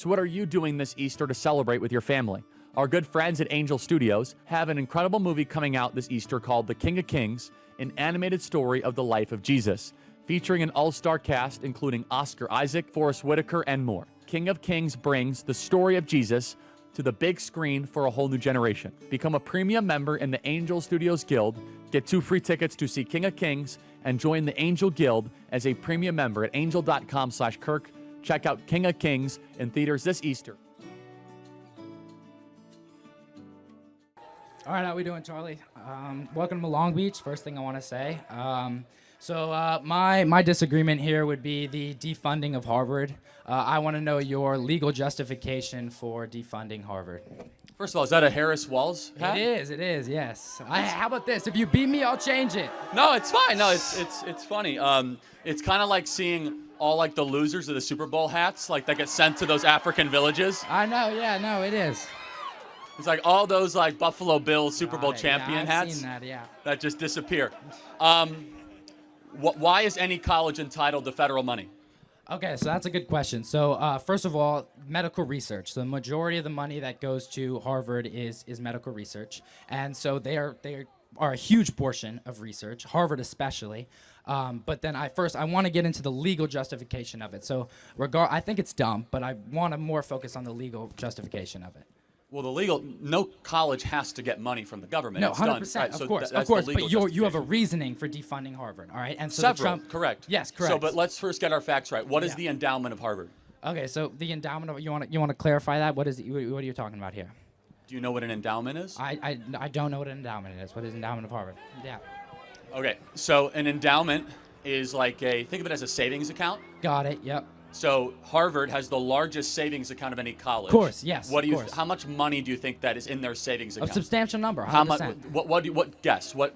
So what are you doing this Easter to celebrate with your family? Our good friends at Angel Studios have an incredible movie coming out this Easter called The King of Kings, an animated story of the life of Jesus, featuring an all-star cast including Oscar Isaac, Forrest Whitaker, and more. King of Kings brings the story of Jesus to the big screen for a whole new generation. Become a premium member in the Angel Studios Guild, get 2 free tickets to see King of Kings, and join the Angel Guild as a premium member at angel.com/Kirk. Check out King of Kings in theaters this Easter. All right, how we doing, Charlie? Welcome to Long Beach. First thing I want to say. My disagreement here would be the defunding of Harvard. I want to know your legal justification for defunding Harvard. First of all, is that a Harris Walls hat? It is, yes. How about this? If you beat me, I'll change it. No, it's fine. No, it's funny. It's kind of like seeing all like the losers of the Super Bowl hats, like that get sent to those African villages. I know, yeah, no, it is. It's like all those like Buffalo Bills Super Bowl champion hats. I've seen that, yeah. That just disappear. Why is any college entitled to federal money? Okay, so that's a good question. So first of all, medical research. So the majority of the money that goes to Harvard is medical research, and so they are a huge portion of research, Harvard especially. But then I want to get into the legal justification of it. So I think it's dumb, but I want to more focus on the legal justification of it. Well, no college has to get money from the government. No, it's 100%, done. Right, of course. But you have a reasoning for defunding Harvard, all right? And so Several, correct. Yes, correct. So, but let's first get our facts right. What is the endowment of Harvard? Okay, so the endowment of you want to clarify that? What are you talking about here? Do you know what an endowment is? I don't know what an endowment is. What is endowment of Harvard? Yeah. Okay, so an endowment is like think of it as a savings account. Got it. Yep. So Harvard has the largest savings account of any college. Of course, yes. How much money do you think that is in their savings account? A substantial number. 100%. How much? What guess? What?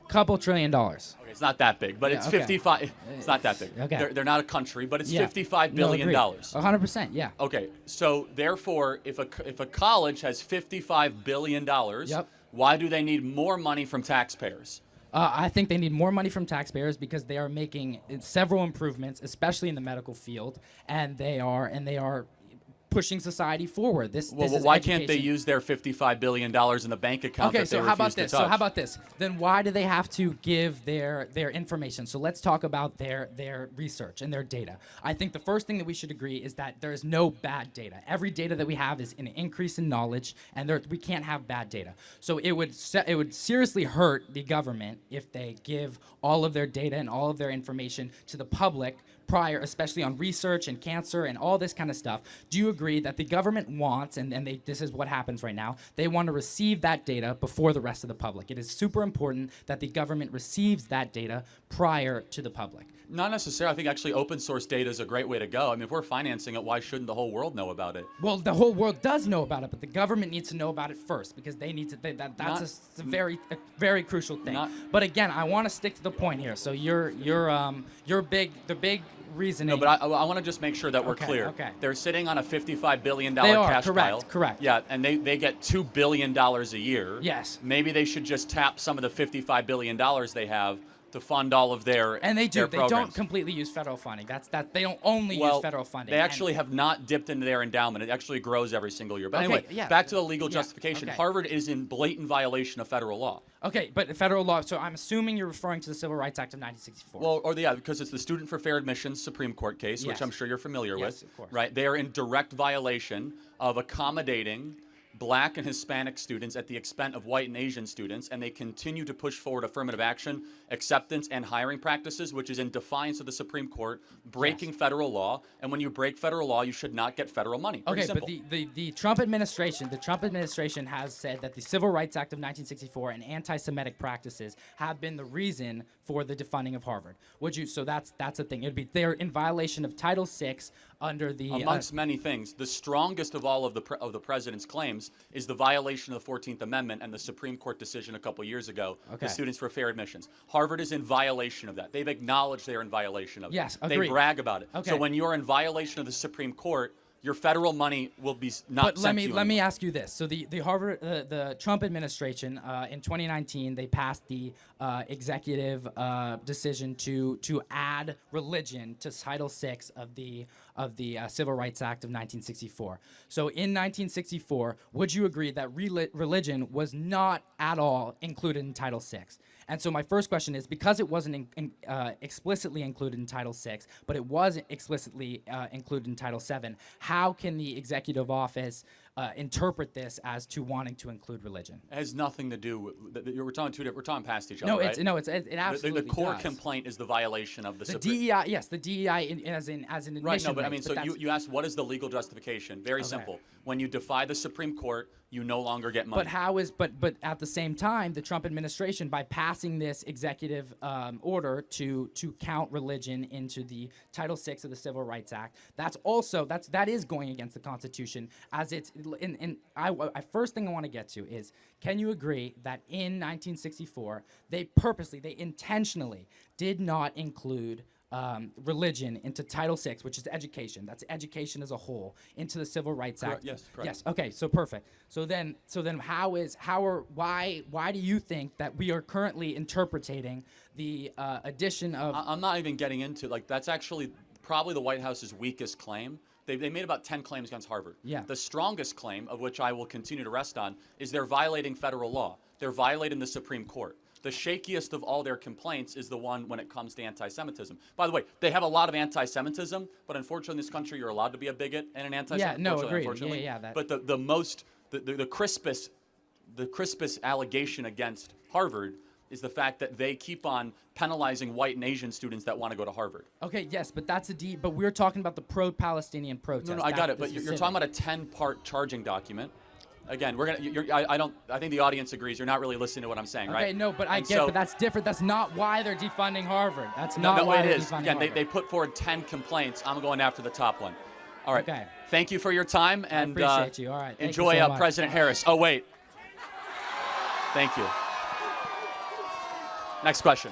Couple $1 trillion. Okay, it's not that big, but it's 55. It's not that big. Okay. They're not a country, but it's $55 billion. 100%. Yeah. Okay, so therefore, if a college has $55 billion, why do they need more money from taxpayers? I think they need more money from taxpayers because they are making several improvements, especially in the medical field, and they are pushing society forward. Why can't they use their $55 billion in the bank account? Okay, so how about this? Then why do they have to give their information? So let's talk about their research and their data. I think the first thing that we should agree is that there is no bad data. Every data that we have is an increase in knowledge, and we can't have bad data. So it would seriously hurt the government if they give all of their data and all of their information to the public prior, especially on research and cancer and all this kind of stuff. Do you agree that the government wants, and this is what happens right now, they want to receive that data before the rest of the public? It is super important that the government receives that data prior to the public. Not necessarily. I think actually open source data is a great way to go. I mean, if we're financing it, why shouldn't the whole world know about it? Well, the whole world does know about it, but the government needs to know about it first because they need to. That's a very crucial thing. But again, I want to stick to the point here. So the big reasoning. No, but I want to just make sure that we're clear. Okay. They're sitting on a $55 billion cash pile. Correct. Yeah, and they get $2 billion a year. Yes. Maybe they should just tap some of the $55 billion they have to fund all of their And they do. They don't completely use federal funding. They don't only use federal funding. They actually have not dipped into their endowment. It actually grows every single year. But anyway, back to the legal justification. Okay. Harvard is in blatant violation of federal law. Okay, but federal law, so I'm assuming you're referring to the Civil Rights Act of 1964. Because it's the Student for Fair Admissions Supreme Court case, which I'm sure you're familiar with. Of course. Right? They are in direct violation of accommodating Black and Hispanic students at the expense of white and Asian students, and they continue to push forward affirmative action, acceptance, and hiring practices, which is in defiance of the Supreme Court, breaking federal law. And when you break federal law, you should not get federal money. Pretty simple. But the Trump administration has said that the Civil Rights Act of 1964 and anti-Semitic practices have been the reason for the defunding of Harvard. So that's the thing. They're in violation of Title VI under the amongst many things. The strongest of all of the president's claims is the violation of the 14th Amendment and the Supreme Court decision a couple years ago, the Students for Fair Admissions. Harvard is in violation of that. They've acknowledged they're in violation of it. Yes, They agreed. brag about it. Okay. So when you're in violation of the Supreme Court, your federal money will be not But sent to you let me anymore. ask you this. So the Trump administration in 2019, they passed the executive decision to add religion to Title VI of the Civil Rights Act of 1964. So in 1964, would you agree that religion was not at all included in Title VI? And so my first question is, because it wasn't explicitly included in Title VI, but it was explicitly included in Title VII, how can the executive office interpret this as to wanting to include religion? It has nothing to do with, we're talking past each other, No, right? it absolutely The core does. complaint is the violation of the The Supreme. DEI, yes, the DEI as an admission. Right, no, but I mean, rights, so but you asked what is the legal justification? Very simple. When you defy the Supreme Court, you no longer get money. But how is but at the same time, the Trump administration, by passing this executive order to count religion into the Title VI of the Civil Rights Act, that is going against the Constitution. As it's first thing I want to get to is, can you agree that in 1964 they intentionally did not include religion into Title VI, which is education. That's education as a whole, into the Civil Rights Act. Yes, correct. Yes. Okay. So perfect. So then, why do you think that we are currently interpreting the addition of? I'm not even getting into that's actually probably the White House's weakest claim. They made about 10 claims against Harvard. Yeah. The strongest claim, of which I will continue to rest on, is they're violating federal law. They're violating the Supreme Court. The shakiest of all their complaints is the one when it comes to anti-Semitism. By the way, they have a lot of anti-Semitism, but unfortunately in this country you're allowed to be a bigot and an anti-Semite. Yeah, no, agreed. Yeah, that. But the crispest allegation against Harvard is the fact that they keep on penalizing white and Asian students that want to go to Harvard. Okay, yes, but but we're talking about the pro-Palestinian protest. No, I got it. But you're talking about a 10-part charging document. Again, I think the audience agrees. You're not really listening to what I'm saying, right? Okay, no, but but that's different. That's not why they're defunding Harvard. That's not no, why it they're is. defunding Again, Harvard. they put forward 10 complaints. I'm going after the top one. All right. Okay. Thank you for your time, and I appreciate you. All right. Thank enjoy you so much. President Harris. Oh wait. Thank you. Next question.